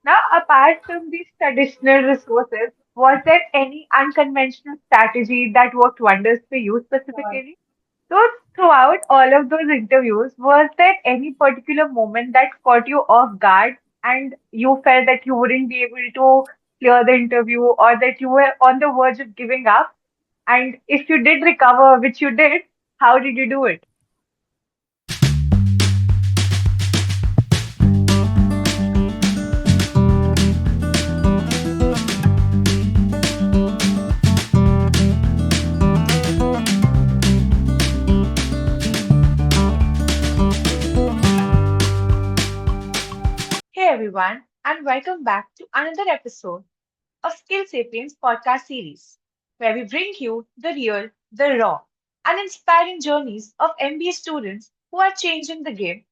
Now, apart from these traditional resources, was there any unconventional strategy that worked wonders for you specifically? So, throughout all of those interviews, was there any particular moment that caught you off guard and you felt that you wouldn't be able to clear the interview or that you were on the verge of giving up? And if you did recover, which you did, how did you do it? Hey everyone, and welcome back to another episode of Skill Sapiens podcast series, where we bring you the real, the raw, and inspiring journeys of MBA students who are changing the game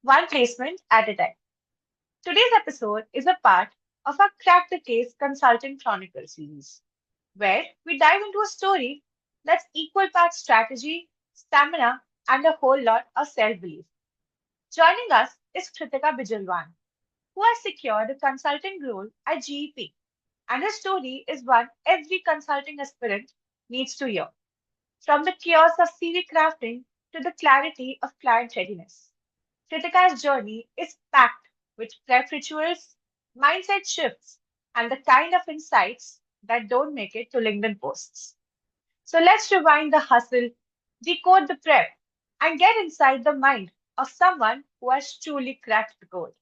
one placement at a time. Today's episode is a part of our Crack the Case Consulting Chronicle series, where we dive into a story that's equal parts strategy, stamina, and a whole lot of self belief. Joining us is Kritika Bijalwan, who has secured a consulting role at GEP, and her story is one every consulting aspirant needs to hear. From the chaos of CV crafting to the clarity of client readiness. Kritika's journey is packed with prep rituals, mindset shifts, and the kind of insights that don't make it to LinkedIn posts. So let's rewind the hustle, decode the prep, and get inside the mind of someone who has truly cracked the code.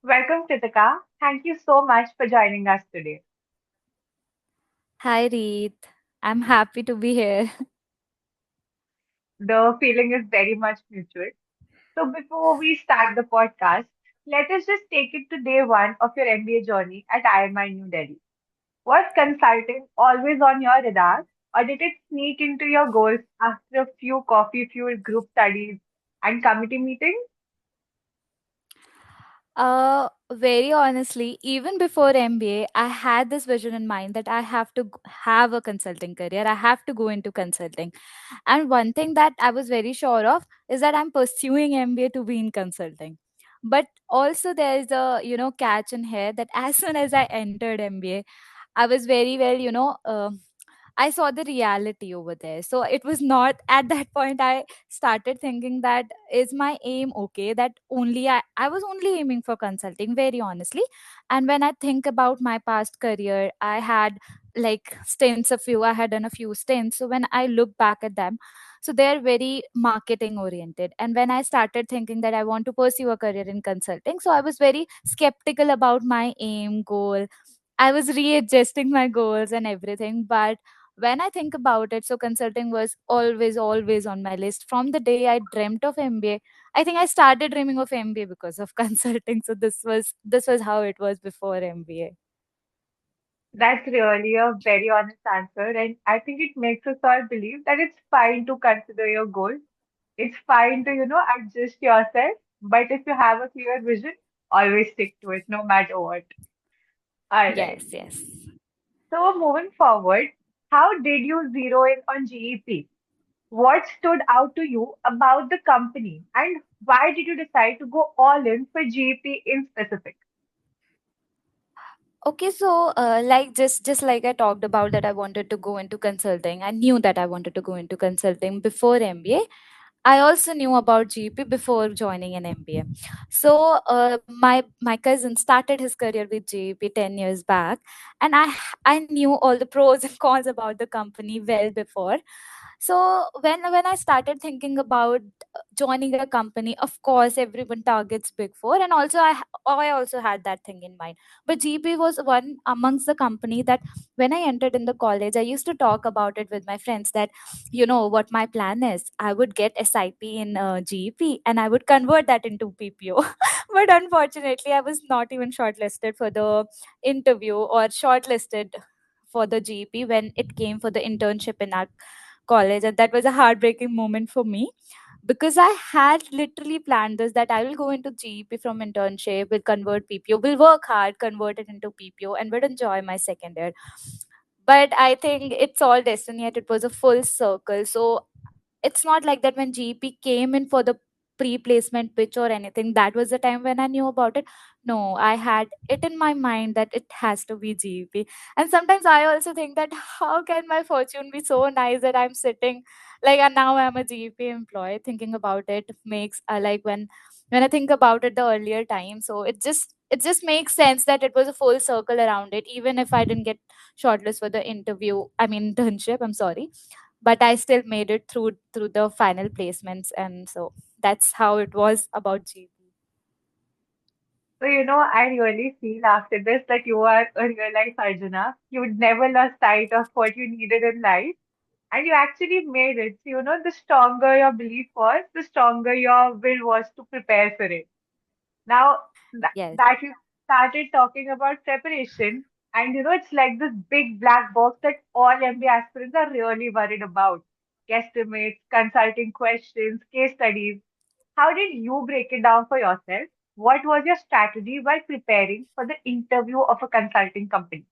Welcome, Kritika. Thank you so much for joining us today. Hi, Reet. I'm happy to be here. The feeling is very much mutual. So before we start the podcast, let us just take it to day one of your MBA journey at IMI New Delhi. Was consulting always on your radar, or did it sneak into your goals after a few coffee-fueled group studies and committee meetings? Very honestly, even before MBA, I had this vision in mind that I have to have a consulting career. I have to go into consulting. And one thing that I was very sure of is that I'm pursuing MBA to be in consulting. But also there is a catch in here that as soon as I entered MBA, I was very well, I saw the reality over there. So it was not at that point I started thinking that is my aim okay, that I was only aiming for consulting, very honestly. And when I think about my past career, I had like stints a few, I had done a few stints. So when I look back at them, so they're very marketing oriented. And when I started thinking that I want to pursue a career in consulting, so I was very skeptical about my aim goal. I was readjusting my goals and everything. But when I think about it, so consulting was always on my list. From the day I dreamt of MBA, I think I started dreaming of MBA because of consulting. So this was how it was before MBA. That's really a very honest answer, and I think it makes us all believe that it's fine to consider your goals. It's fine to, adjust yourself, but if you have a clear vision, always stick to it, no matter what. All right. Yes, yes. So moving forward, how did you zero in on GEP? What stood out to you about the company, and why did you decide to go all in for GEP in specific? Okay, so like just like I talked about that I wanted to go into consulting. I knew that I wanted to go into consulting before MBA. I also knew about GP before joining an MBA. So my cousin started his career with GP 10 years back, and I knew all the pros and cons about the company well before. So when I started thinking about joining a company, of course everyone targets Big Four, and also I also had that thing in mind. But GP was one amongst the company that when I entered in the college, I used to talk about it with my friends that what my plan is. I would get SIP in GEP and I would convert that into PPO. But unfortunately, I was not even shortlisted for the interview or shortlisted for the GEP when it came for the internship in our college. And that was a heartbreaking moment for me because I had literally planned this that I will go into GEP from internship, will convert PPO, will work hard, convert it into PPO, and would enjoy my second year. But I think it's all destiny, yet it was a full circle. So it's not like that when GP came in for the pre-placement pitch or anything, that was the time when I knew about it. No, I had it in my mind that it has to be GEP. And sometimes I also think that how can my fortune be so nice that I'm sitting like, and now I'm a GEP employee. Thinking about it makes like when I think about it the earlier time, so it just makes sense that it was a full circle around it. Even if I didn't get shortlist for the interview, I mean internship, I'm sorry, but I still made it through the final placements, and so that's how it was about GEP. So, I really feel after this that you are a real life Arjuna. You would never lost sight of what you needed in life, and you actually made it. So, the stronger your belief was, the stronger your will was to prepare for it. Now Yes. that you started talking about preparation, and it's like this big black box that all MBA aspirants are really worried about. Guesstimates, consulting questions, case studies. How did you break it down for yourself? What was your strategy while preparing for the interview of a consulting company?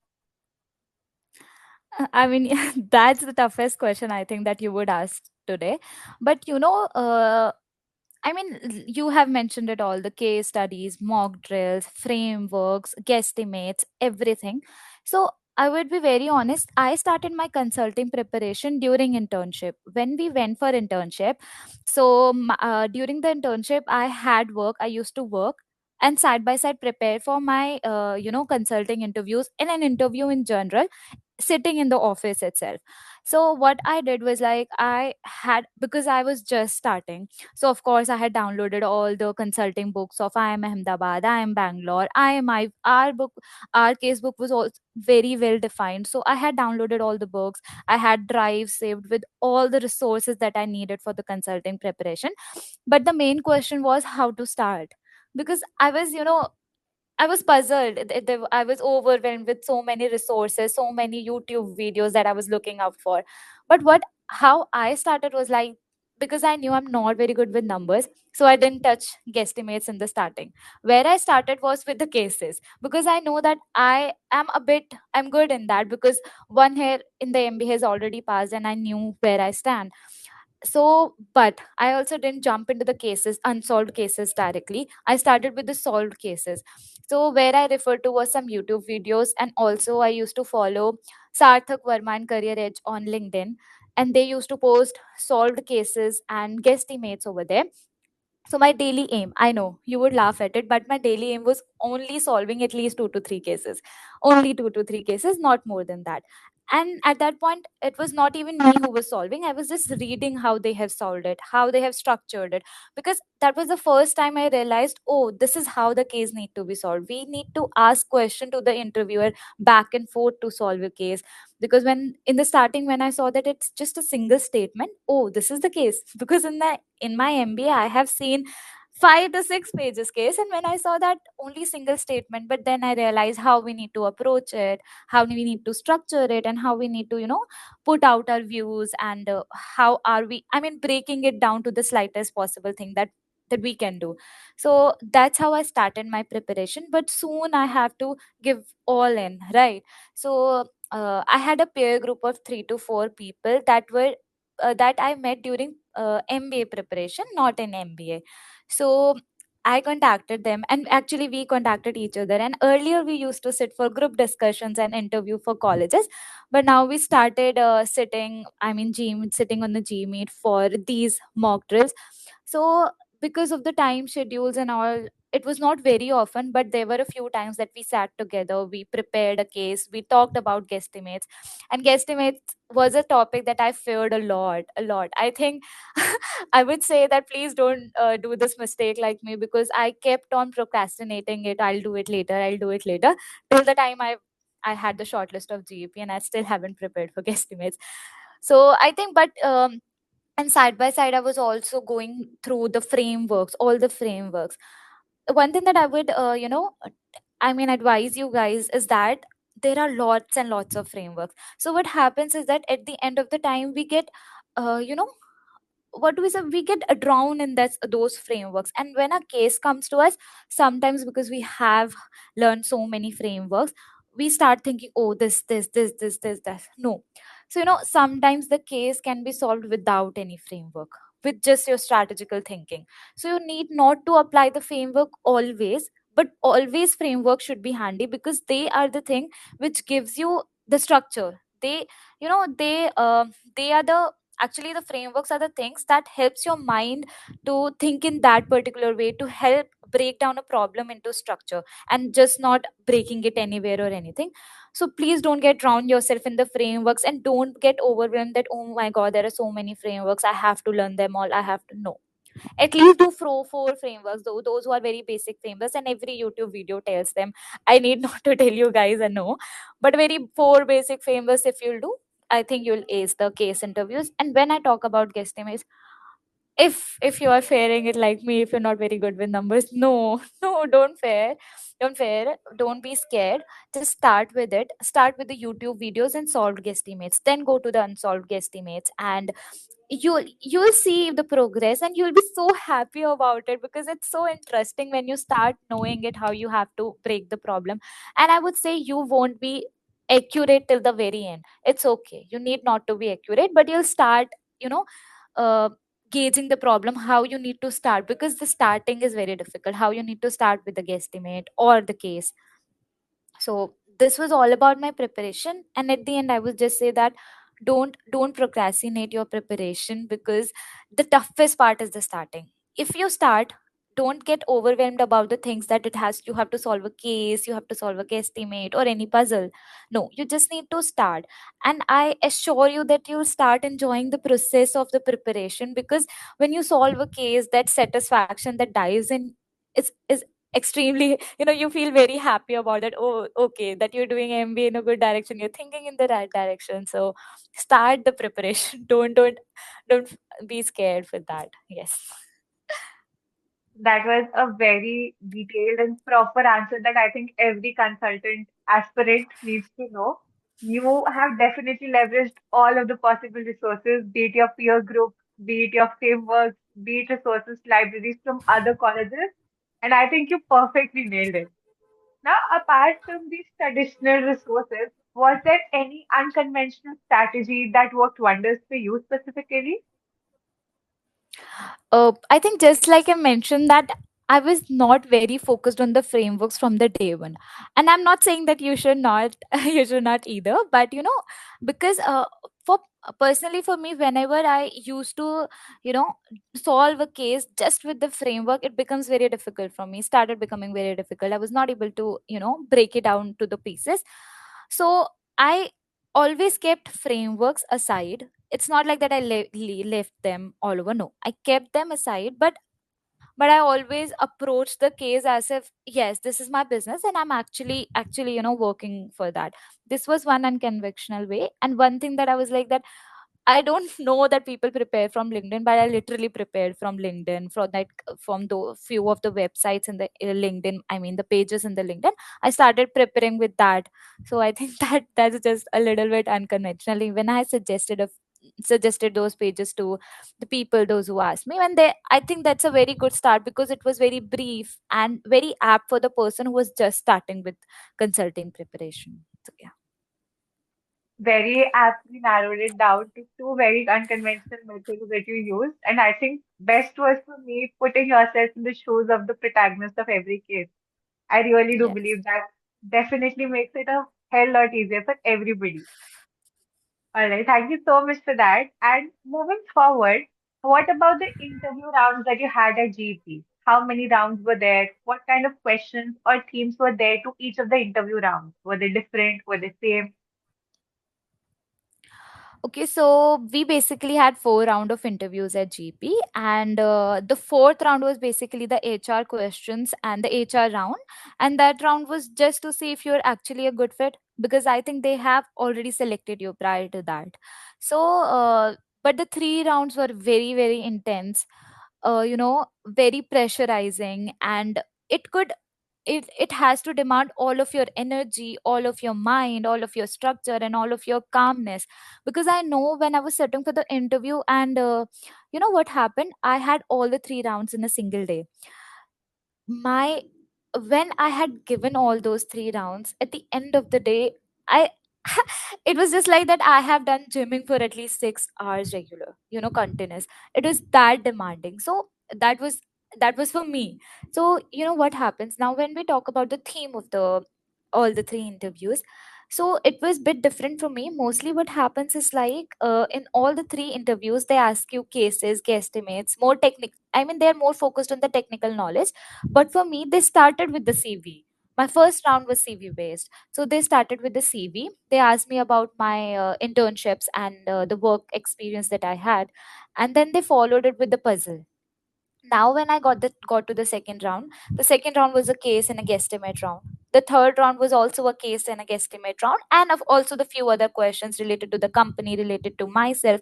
I mean, that's the toughest question I think that you would ask today. But I mean, you have mentioned it all, the case studies, mock drills, frameworks, guesstimates, everything. So, I would be very honest. I started my consulting preparation during internship. When we went for internship, so during the internship, I had work. I used to work and side by side prepare for my, consulting interviews and an interview in general, sitting in the office itself. So what I did was like, I had, because I was just starting, so of course I had downloaded all the consulting books of I am Ahmedabad, I am Bangalore, I am I our book, our case book was also very well defined. So I had downloaded all the books, I had drives saved with all the resources that I needed for the consulting preparation. But the main question was how to start, because I was, I was puzzled. I was overwhelmed with so many resources, so many YouTube videos that I was looking out for. But how I started was like, because I knew I'm not very good with numbers, so I didn't touch guesstimates in the starting. Where I started was with the cases, because I know that I'm good in that, because one year in the MBA has already passed and I knew where I stand. So, but I also didn't jump into the cases, unsolved cases directly. I started with the solved cases. So where I referred to was some YouTube videos, and also I used to follow Sarthak Verma and Career Edge on LinkedIn, and they used to post solved cases and guesstimates over there. So my daily aim, I know you would laugh at it, but my daily aim was only solving at least 2 to 3 cases. Only 2 to 3 cases, not more than that. And at that point, it was not even me who was solving. I was just reading how they have solved it, how they have structured it. Because that was the first time I realized, oh, this is how the case need to be solved. We need to ask question to the interviewer back and forth to solve a case. Because when in the starting, when I saw that it's just a single statement, oh, this is the case. Because in my MBA, I have seen 5 to 6 pages case, and when I saw that only single statement, but then I realized how we need to approach it, how we need to structure it, and how we need to put out our views, and how are we, I mean, breaking it down to the slightest possible thing that we can do. So that's how I started my preparation. But soon I have to give all in, right? So I had a peer group of 3 to 4 people that I met during MBA preparation, not in MBA. So I contacted them, and actually we contacted each other. And earlier we used to sit for group discussions and interview for colleges, but now we started sitting on the G Meet for these mock drills. So because of the time schedules and all, it was not very often, but there were a few times that we sat together, we prepared a case, we talked about guesstimates. And guesstimates was a topic that I feared a lot. I think I would say that please don't do this mistake like me, because I kept on procrastinating it. I'll do it later, I'll do it later, till the time I had the short list of GEP, and I still haven't prepared for guesstimates. So I think, but and side by side I was also going through the frameworks, all the frameworks. One thing that I would I mean advise you guys is that there are lots and lots of frameworks. So what happens is that at the end of the time we get uh, you know what do we say, we get drawn in those frameworks. And when a case comes to us, sometimes because we have learned so many frameworks, we start thinking, oh, this. No. So sometimes the case can be solved without any framework, with just your strategical thinking. So you need not to apply the framework always, but always framework should be handy, because they are the thing which gives you the structure. They, they are the, actually the frameworks are the things that helps your mind to think in that particular way, to help break down a problem into structure, and just not breaking it anywhere or anything. So please don't get drowned yourself in the frameworks, and don't get overwhelmed that, oh my god, there are so many frameworks, I have to learn them all, I have to know. At least do four frameworks, though those who are very basic frameworks, and every YouTube video tells them. I need not to tell you guys, I know, but very four basic frameworks if you'll do, I think you'll ace the case interviews. And when I talk about guesstimates, if you are fairing it like me, if you're not very good with numbers, no, no, don't fear, don't be scared. Just start with it, start with the YouTube videos and solved guesstimates, then go to the unsolved guesstimates, and you'll see the progress, and you'll be so happy about it, because it's so interesting when you start knowing it, how you have to break the problem. And I would say you won't be accurate till the very end. It's okay, you need not to be accurate, but you'll start, you know uh, gauging the problem, how you need to start, because the starting is very difficult, how you need to start with the guesstimate or the case. So this was all about my preparation, and at the end I would just say that don't procrastinate your preparation, because the toughest part is the starting. If you start, don't get overwhelmed about the things that it has, you have to solve a case, you have to solve a guesstimate or any puzzle. No, you just need to start. And I assure you that you'll start enjoying the process of the preparation, because when you solve a case, that satisfaction that dives in is extremely, you feel very happy about it. Oh, okay, that you're doing MBA in a good direction, you're thinking in the right direction. So start the preparation. Don't be scared with that. Yes. That was a very detailed and proper answer that I think every consultant aspirant needs to know. You have definitely leveraged all of the possible resources, be it your peer group, be it your frameworks, be it resources, libraries from other colleges, and I think you perfectly nailed it. Now, apart from these traditional resources, was there any unconventional strategy that worked wonders for you specifically? I think, just like I mentioned, that I was not very focused on the frameworks from the day one, and I'm not saying that you should not, you should not either. But because for personally for me, whenever I used to, you know, solve a case just with the framework, it becomes very difficult for me. Started becoming very difficult. I was not able to, break it down to the pieces. So I always kept frameworks aside. It's not like that I left them all over. No, I kept them aside, but I always approach the case as if, yes, this is my business, and I'm actually working for that. This was one unconventional way. And one thing that I was like that, I don't know that people prepare from LinkedIn, but I literally prepared from LinkedIn, from the few of the websites in the LinkedIn. I mean, the pages in the LinkedIn. I started preparing with that. So I think that's just a little bit unconventional. Even I suggested those pages to the people, those who asked me, and I think that's a very good start, because it was very brief and very apt for the person who was just starting with consulting preparation. So yeah. Very aptly narrowed it down to two very unconventional methods that you used. And I think best was for me putting yourself in the shoes of the protagonist of every case. I really do Yes. believe that definitely makes it a hell lot easier for everybody. All right, thank you so much for that. And moving forward, what about the interview rounds that you had at GP? How many rounds were there? What kind of questions or themes were there to each of the interview rounds? Were they different? Were they same? Okay, so we basically had four round of interviews at GP, and the fourth round was basically the HR questions and the HR round, and that round was just to see if you're actually a good fit, because I think they have already selected you prior to that. So, but the three rounds were very intense, very pressurizing, and it could it has to demand all of your energy, all of your mind, all of your structure, and all of your calmness. Because I know when I was sitting for the interview, and you know what happened, I had all the three rounds in a single day. My When I had given all those three rounds, at the end of the day, I it was just like that I have done gymming for at least 6 hours regular, continuous. It was that demanding. So that was that was for me. So you know what happens now when we talk about the theme of the all the three interviews. So it was bit different for me. Mostly what happens is like, in all the three interviews they ask you cases, guesstimates, more technical. I mean, they're more focused on the technical knowledge. But for me, they started with the CV. My first round was CV based. So they started with the CV. They asked me about my internships and the work experience that I had, and then they followed it with the puzzle. Now when I got to the second round was a case and a guesstimate round. The third round was also a case and a guesstimate round, and of also the few other questions related to the company, related to myself.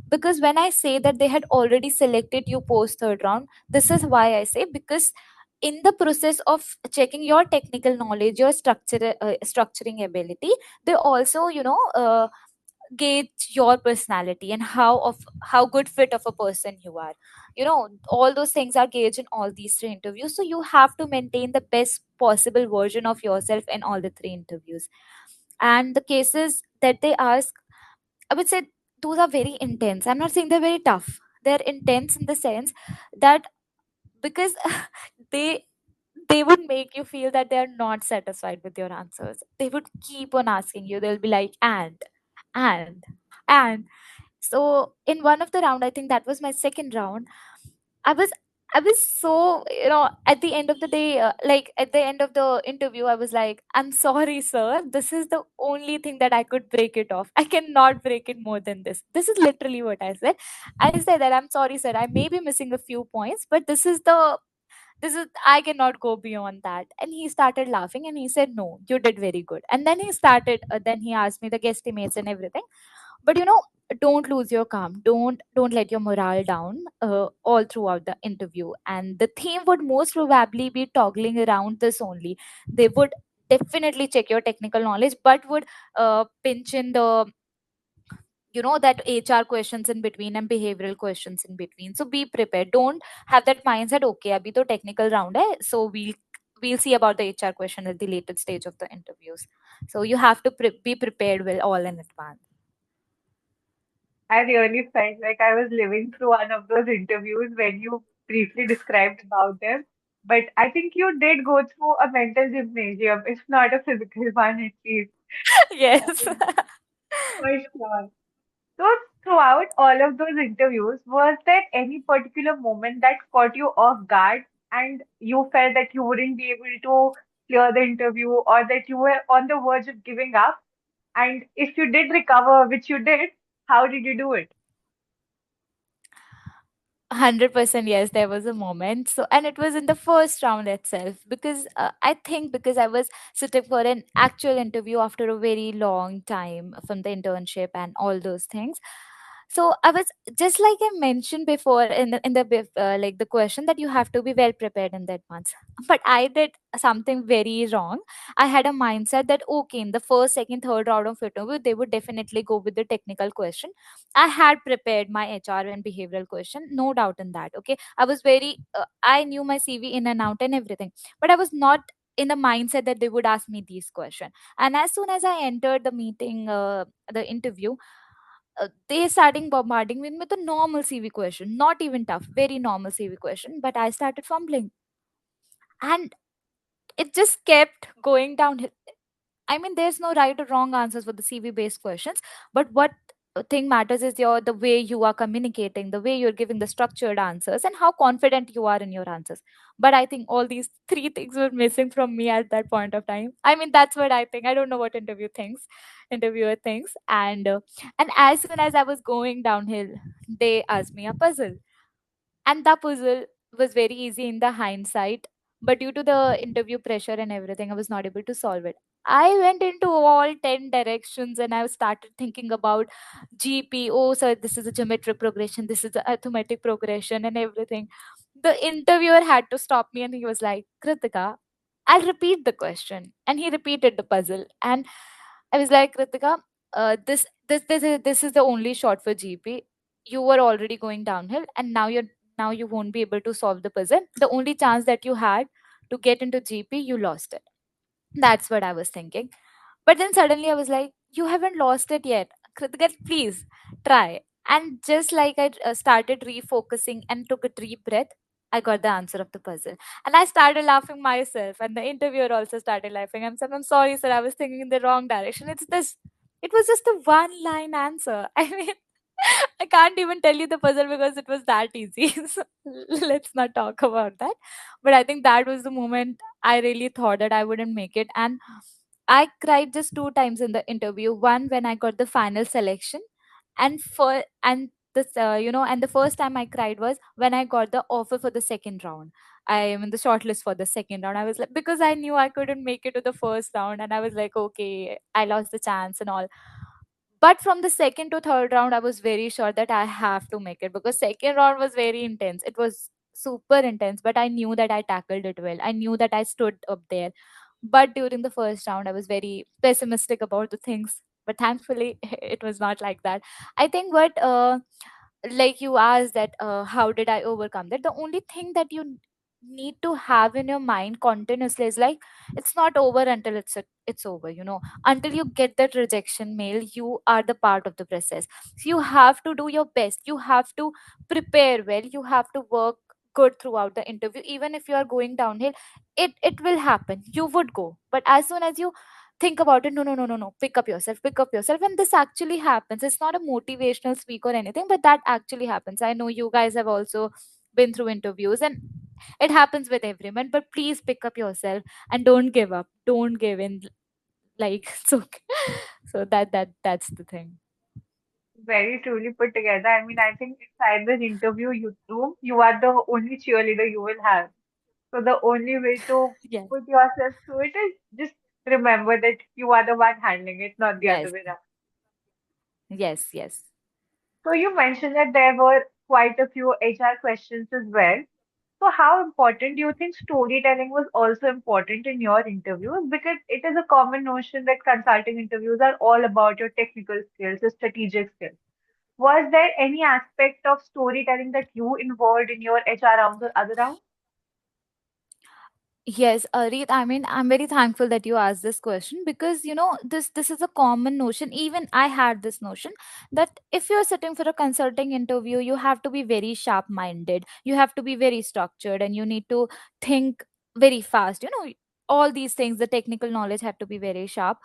Because when I say that they had already selected you post third round, this is why I say, because in the process of checking your technical knowledge, your structuring ability, they also, gauge your personality and how good fit of a person you are. All those things are gauged in all these three interviews, so you have to maintain the best possible version of yourself in all the three interviews. And the cases that they ask, I would say, those are very intense. I'm not saying they're very tough. They're intense in the sense that, because they they would make you feel that they are not satisfied with your answers. They would keep on asking you. They'll be like, and and so in one of the round, I think that was my second round, i was I was so, at the end of the day, like at the end of the interview, I was like, I'm sorry sir, this is the only thing that I could break it off. I cannot break it more than this. This is literally what I said. I said that, I'm sorry sir, I may be missing a few points, but this is I cannot go beyond that. And he started laughing and he said, no, you did very good. And then he asked me the guesstimates and everything. But don't lose your calm. Don't let your morale down all throughout the interview. And the theme would most probably be toggling around this only. They would definitely check your technical knowledge, but would pinch in the, that HR questions in between and behavioral questions in between. So be prepared. Don't have that mindset, okay, abhi to technical round hai, so we'll see about the HR question at the later stage of the interviews. So you have to be prepared well all in advance. I really felt like I was living through one of those interviews when you briefly described about them. But I think you did go through a mental gymnasium, if not a physical one at least. Yes. For sure. So, throughout all of those interviews, was there any particular moment that caught you off guard and you felt that you wouldn't be able to clear the interview or that you were on the verge of giving up? And if you did recover, which you did, how did you do it? 100% yes, there was a moment. So, and it was in the first round itself, because I think because I was sitting for an actual interview after a very long time from the internship and all those things. So I was, just like I mentioned before in like the question, that you have to be well prepared in the advance. But I did something very wrong. I had a mindset that, okay, in the first, second, third round of interview, they would definitely go with the technical question. I had prepared my HR and behavioral question, no doubt in that. Okay, I was very, I knew my CV in and out and everything, but I was not in the mindset that they would ask me these questions. And as soon as I entered the meeting, the interview, they starting bombarding me with a normal CV question, not even tough, very normal CV question. But I started fumbling, and it just kept going downhill. I mean, there's no right or wrong answers for the CV based questions, but what thing matters is the way you are communicating, the way you're giving the structured answers, and how confident you are in your answers. But I think all these three things were missing from me at that point of time. I mean, that's what I think. I don't know what interviewer thinks, and as soon as I was going downhill, they asked me a puzzle, and the puzzle was very easy in the hindsight, but due to the interview pressure and everything, I was not able to solve it. I went into all 10 directions and I started thinking about GP. Oh, so this is a geometric progression, this is a arithmetic progression, and everything. The interviewer had to stop me and he was like, Kritika, I'll repeat the question. And he repeated the puzzle. And I was like, Kritika, this is the only shot for GP. You were already going downhill, and now you won't be able to solve the puzzle. The only chance that you had to get into GP, you lost it. That's what I was thinking. But then suddenly I was like, you haven't lost it yet. Kritika, please try. And just like I started refocusing and took a deep breath, I got the answer of the puzzle. And I started laughing myself. And the interviewer also started laughing. I'm sorry, sir. I was thinking in the wrong direction. It's this. It was just a one line answer. I mean, I can't even tell you the puzzle because it was that easy. So let's not talk about that. But I think that was the moment I really thought that I wouldn't make it. And I cried just two times in the interview. One when I got the final selection, and for and this and the first time I cried was when I got the offer for the second round. I am in the shortlist for the second round. I was like, because I knew I couldn't make it to the first round, and I was like, okay, I lost the chance and all. But from the second to third round, I was very sure that I have to make it, because second round was very intense. It was super intense, but I knew that I tackled it well. I knew that I stood up there. But during the first round, I was very pessimistic about the things. But thankfully, it was not like that. I think what like you asked that how did I overcome that, the only thing that you need to have in your mind continuously is like, it's not over until it's over, until you get that rejection mail. You are the part of the process. So you have to do your best, you have to prepare well, you have to work good throughout the interview. Even if you are going downhill, it will happen, you would go. But as soon as you think about it, no, no, no, no, no, pick up yourself, pick up yourself. And this actually happens. It's not a motivational speak or anything, but that actually happens. I know you guys have also been through interviews, and it happens with everyone. But please pick up yourself and don't give up, don't give in. Like so so that's the thing. Very truly put together. I mean, I think inside this interview room, you are the only cheerleader you will have. So the only way to Yes, put yourself through it is just remember that you are the one handling it, not the other yes, way around. yes, yes. So you mentioned that there were quite a few HR questions as well. So how important do you think storytelling was also important in your interviews? Because it is a common notion that consulting interviews are all about your technical skills, your strategic skills. Was there any aspect of storytelling that you involved in your HR rounds or other rounds? Yes, Arit, I mean, I'm very thankful that you asked this question, because this is a common notion. Even I had this notion that if you're sitting for a consulting interview, you have to be very sharp minded, you have to be very structured, and you need to think very fast. All these things, the technical knowledge have to be very sharp.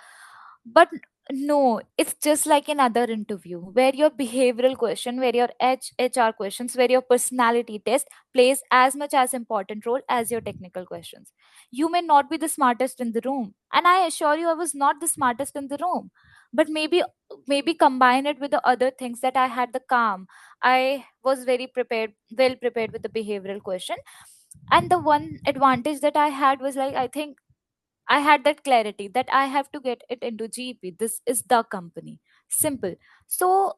But no, it's just like another interview where your behavioral question, where your HR questions, where your personality test plays as much as important role as your technical questions. You may not be the smartest in the room, and I assure you I was not the smartest in the room. But maybe combine it with the other things, that I had the calm, I was very prepared, well prepared with the behavioral question. And the one advantage that I had was, like, I think I had that clarity that I have to get it into GP. This is the company. Simple. So,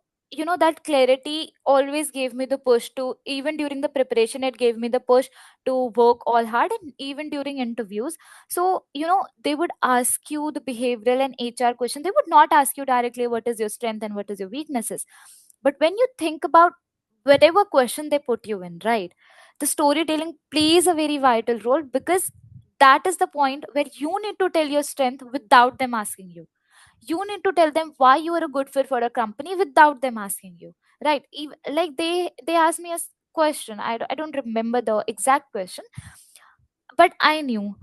that clarity always gave me the push to, even during the preparation, it gave me the push to work all hard, and even during interviews. So, they would ask you the behavioral and HR question. They would not ask you directly what is your strength and what is your weaknesses. But when you think about whatever question they put you in, right? The storytelling plays a very vital role, because that is the point where you need to tell your strength without them asking you. You need to tell them why you are a good fit for a company without them asking you, right? Like they asked me a question. I don't remember the exact question, but I knew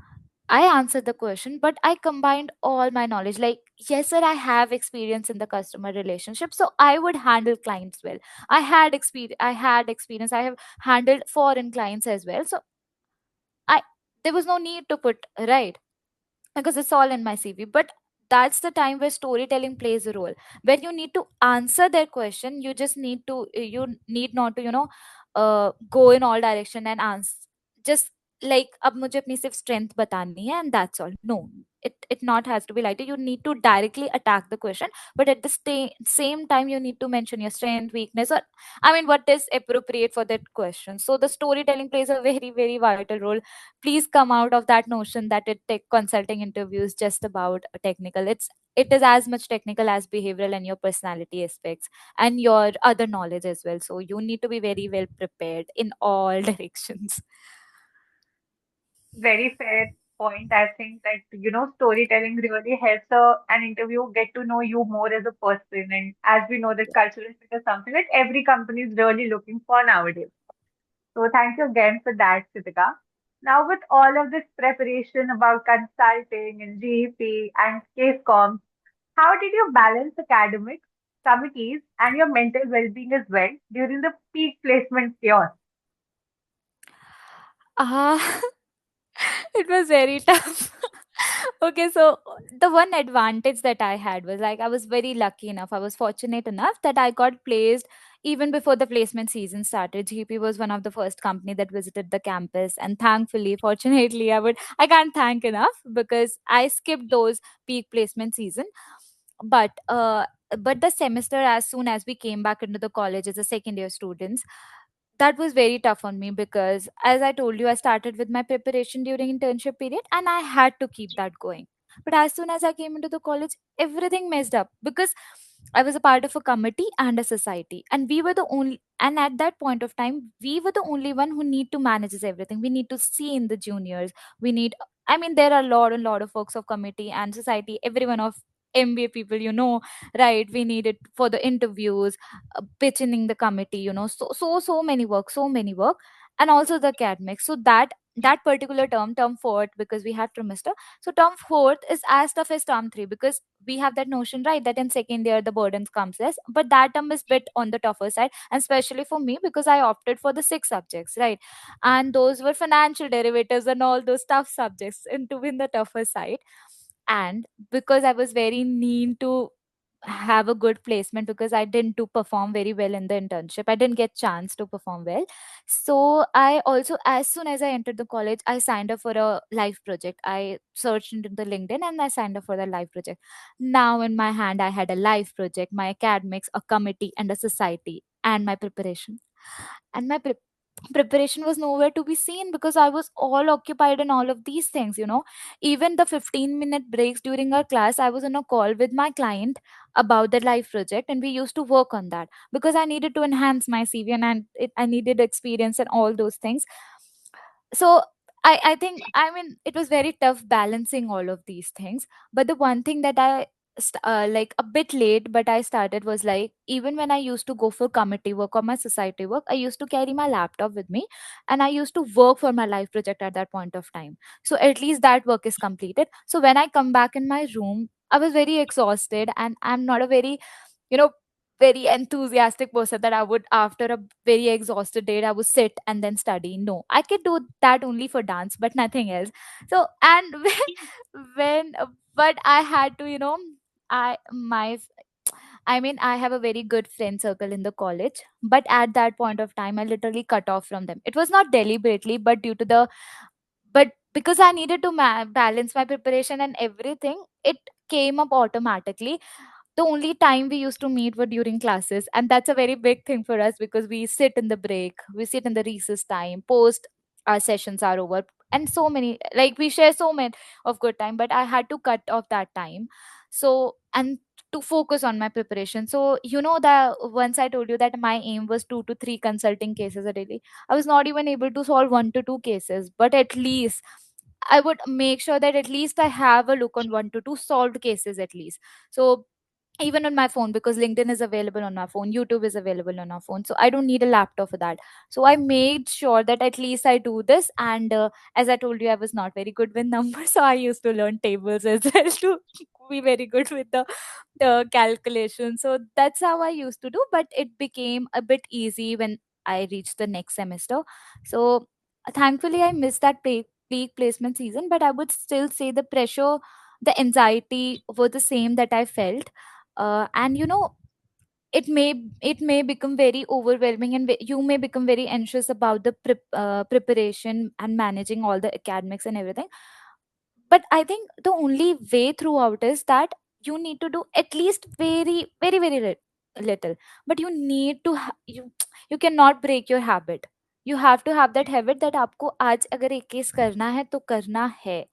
I answered the question, but I combined all my knowledge. Like, yes, sir, I have experience in the customer relationship, so I would handle clients well. I had experience. I have handled foreign clients as well. So I there was no need to put, right, because it's all in my CV. But that's the time where storytelling plays a role, where you need to answer their question. You need not to, go in all direction and answer just like, अब मुझे अपनी सिर्फ strength बतानी है and that's all. No, it not has to be like that. You need to directly attack the question, but at the same time you need to mention your strength, weakness, or I mean what is appropriate for that question. So the storytelling plays a very, very vital role. Please come out of that notion that it tech consulting interviews just about technical. It is as much technical as behavioral and your personality aspects and your other knowledge as well. So you need to be very well prepared in all directions. Very fair point. I think that, storytelling really helps an interview get to know you more as a person. And as we know that cultural fit is something that every company is really looking for nowadays. So thank you again for that, Siddhika. Now, with all of this preparation about consulting and GEP and case comms, how did you balance academics, committees, and your mental well-being as well during the peak placement chaos? Ah, it was very tough. Okay, so the one advantage that I had was like I was very lucky enough. I was fortunate enough that I got placed even before the placement season started. GP was one of the first company that visited the campus, and thankfully, fortunately, I can't thank enough because I skipped those peak placement season. But but the semester, as soon as we came back into the college as a second year students, that was very tough on me because, as I told you, I started with my preparation during internship period and I had to keep that going. But as soon as I came into the college, everything messed up because I was a part of a committee and a society, and we were the only, and at that point of time we were the only one who need to manage this everything. We need to see in the juniors, we need, I mean, there are a lot and lot of folks of committee and society, everyone of MBA people, right? We need it for the interviews, pitching the committee, so many work, so many work, and also the academics. So that particular term fourth, because we have trimester, so term fourth is as tough as term three, because we have that notion, right, that in second year the burdens comes less, but that term is bit on the tougher side, and especially for me because I opted for the six subjects, right, and those were financial derivatives and all those tough subjects, and to win the tougher side. And because I was very keen to have a good placement, because I didn't to perform very well in the internship, I didn't get chance to perform well. So I also, as soon as I entered the college, I signed up for a live project. I searched into the LinkedIn and I signed up for the live project. Now in my hand I had a live project, my academics, a committee, and a society, and my preparation. And my preparation was nowhere to be seen because I was all occupied in all of these things. Even the 15-minute breaks during our class, I was on a call with my client about the life project, and we used to work on that because I needed to enhance my CV, and I needed experience and all those things. So I think, I mean, it was very tough balancing all of these things. But the one thing that like a bit late but I started was like, even when I used to go for committee work or my society work, I used to carry my laptop with me, and I used to work for my life project at that point of time. So at least that work is completed. So when I come back in my room, I was very exhausted, and I'm not a very, you know very enthusiastic person that I would, after a very exhausted day, I would sit and then study. No, I could do that only for dance, but nothing else. So, and when but I had to, I my I mean, I have a very good friend circle in the college, but at that point of time, I literally cut off from them. It was not deliberately, but due to the, but because I needed to balance my preparation and everything, it came up automatically. The only time we used to meet were during classes, and that's a very big thing for us because we sit in the break, we sit in the recess time, post our sessions are over, and so many, like, we share so many of good time, but I had to cut off that time. So, and to focus on my preparation. So, that once I told you that my aim was 2 to 3 consulting cases a daily, I was not even able to solve 1 to 2 cases, but at least I would make sure that at least I have a look on 1 to 2 solved cases at least. So even on my phone, because LinkedIn is available on my phone, YouTube is available on our phone, so I don't need a laptop for that. So I made sure that at least I do this. And as I told you, I was not very good with numbers, so I used to learn tables as well to be very good with the calculation. So that's how I used to do, but it became a bit easy when I reached the next semester. So thankfully I missed that peak placement season, but I would still say the pressure, the anxiety were the same that I felt. And it may become very overwhelming, and you may become very anxious about the preparation and managing all the academics and everything. But I think the only way throughout is that you need to do at least very very very little, but you need to you cannot break your habit. You have to have that habit that आपको आज अगर एक case करना है तो करना है.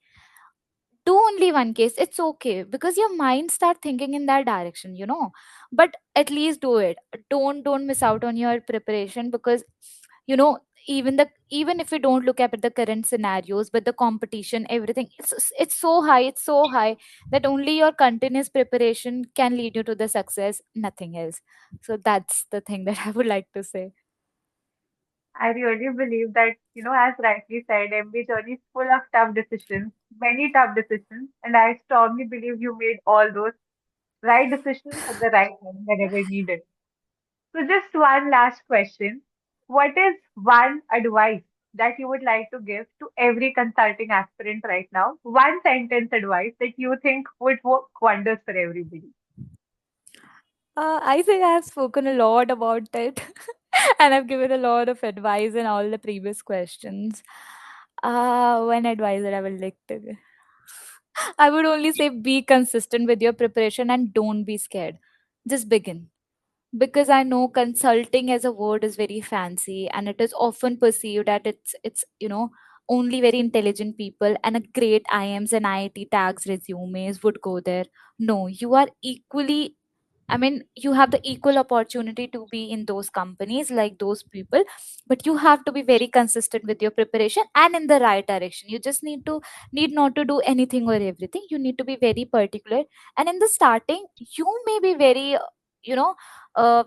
Do only one case, it's okay, because your mind start thinking in that direction. But at least do it. Don't miss out on your preparation, because you know even if you don't look at the current scenarios, but the competition, everything, it's so high that only your continuous preparation can lead you to the success, nothing else. So that's the thing that I would like to say. I really believe that, as rightly said, MBA journey is full of tough decisions, many tough decisions, and I strongly believe you made all those right decisions at the right time whenever needed. So, just one last question. What is one advice that you would like to give to every consulting aspirant right now? One sentence advice that you think would work wonders for everybody. I think I have spoken a lot about it, and I've given a lot of advice in all the previous questions. One advice that I would like to give. I would only say be consistent with your preparation and don't be scared. Just begin. Because I know consulting as a word is very fancy and it is often perceived that it's only very intelligent people and a great IMs and IIT tags resumes would go there. No, you are equally, I mean, you have the equal opportunity to be in those companies like those people, but you have to be very consistent with your preparation and in the right direction. You just need not to do anything or everything. You need to be very particular. And in the starting, you may be very, you know, uh,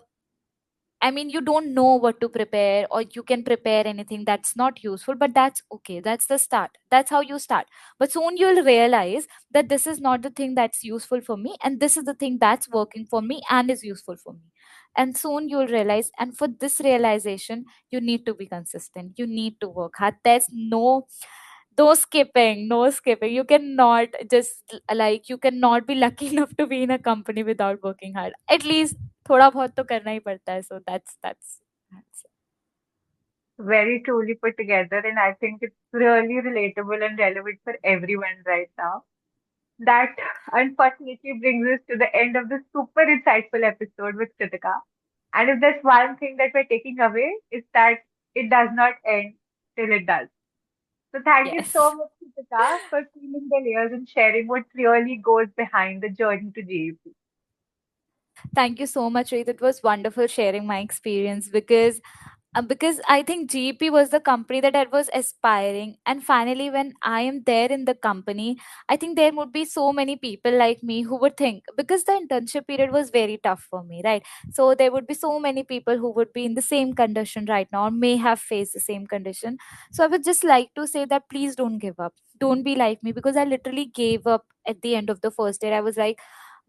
I mean, you don't know what to prepare, or you can prepare anything that's not useful, but that's okay. That's the start. That's how you start. But soon you'll realize that this is not the thing that's useful for me, and this is the thing that's working for me and is useful for me. And soon you'll realize, and for this realization, you need to be consistent. You need to work hard. There's no skipping. You cannot just like you cannot be lucky enough to be in a company without working hard. At least थोड़ा बहुत तो करना ही पड़ता है. So that's Very truly put together, and I think it's really relatable and relevant for everyone right now. That unfortunately brings us to the end of this super insightful episode with Kritika. And if there's one thing that we're taking away, it's that it does not end till it does. So thank you so yes. much, Kritika, for peeling the layers and sharing what really goes behind the journey to GEP. Thank you so much, Reid. It was wonderful sharing my experience because I think GEP was the company that I was aspiring. And finally, when I am there in the company, I think there would be so many people like me who would think, because the internship period was very tough for me, right? So there would be so many people who would be in the same condition right now or may have faced the same condition. So I would just like to say that please don't give up. Don't be like me, because I literally gave up at the end of the first year. I was like,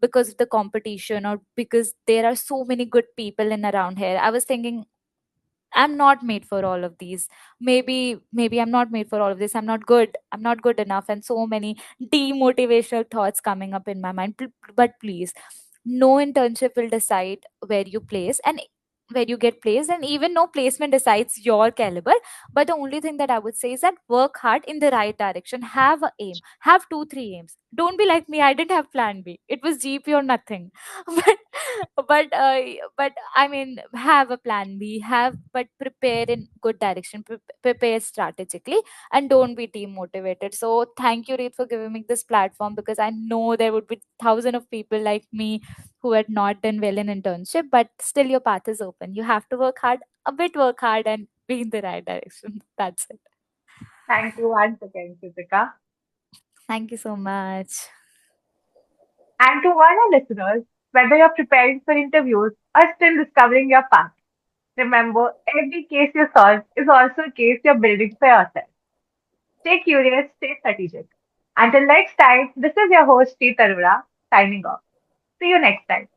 because of the competition or because there are so many good people in around here, I was thinking I'm not made for all of these. Maybe I'm not made for all of this. I'm not good enough, and so many demotivational thoughts coming up in my mind. But please, no internship will decide where you place and where you get placed, and even no placement decides your caliber. But the only thing that I would say is that work hard in the right direction. Have a aim. Have 2 3 aims. Don't be like me. I didn't have plan B. It was GP or nothing. but but I mean, have a plan B. Have but prepare in good direction. Prepare strategically, and don't be demotivated. So thank you, Reed, for giving me this platform, because I know there would be thousands of people like me who had not done well in internship, but still your path is open. You have to work hard, and be in the right direction. That's it. Thank you once again, Kritika. Thank you so much. And to all our listeners, whether you're preparing for interviews or still discovering your path, remember every case you solve is also a case you're building for yourself. Stay curious, stay strategic. Until next time, this is your host, Sri Tarura, signing off. See you next time.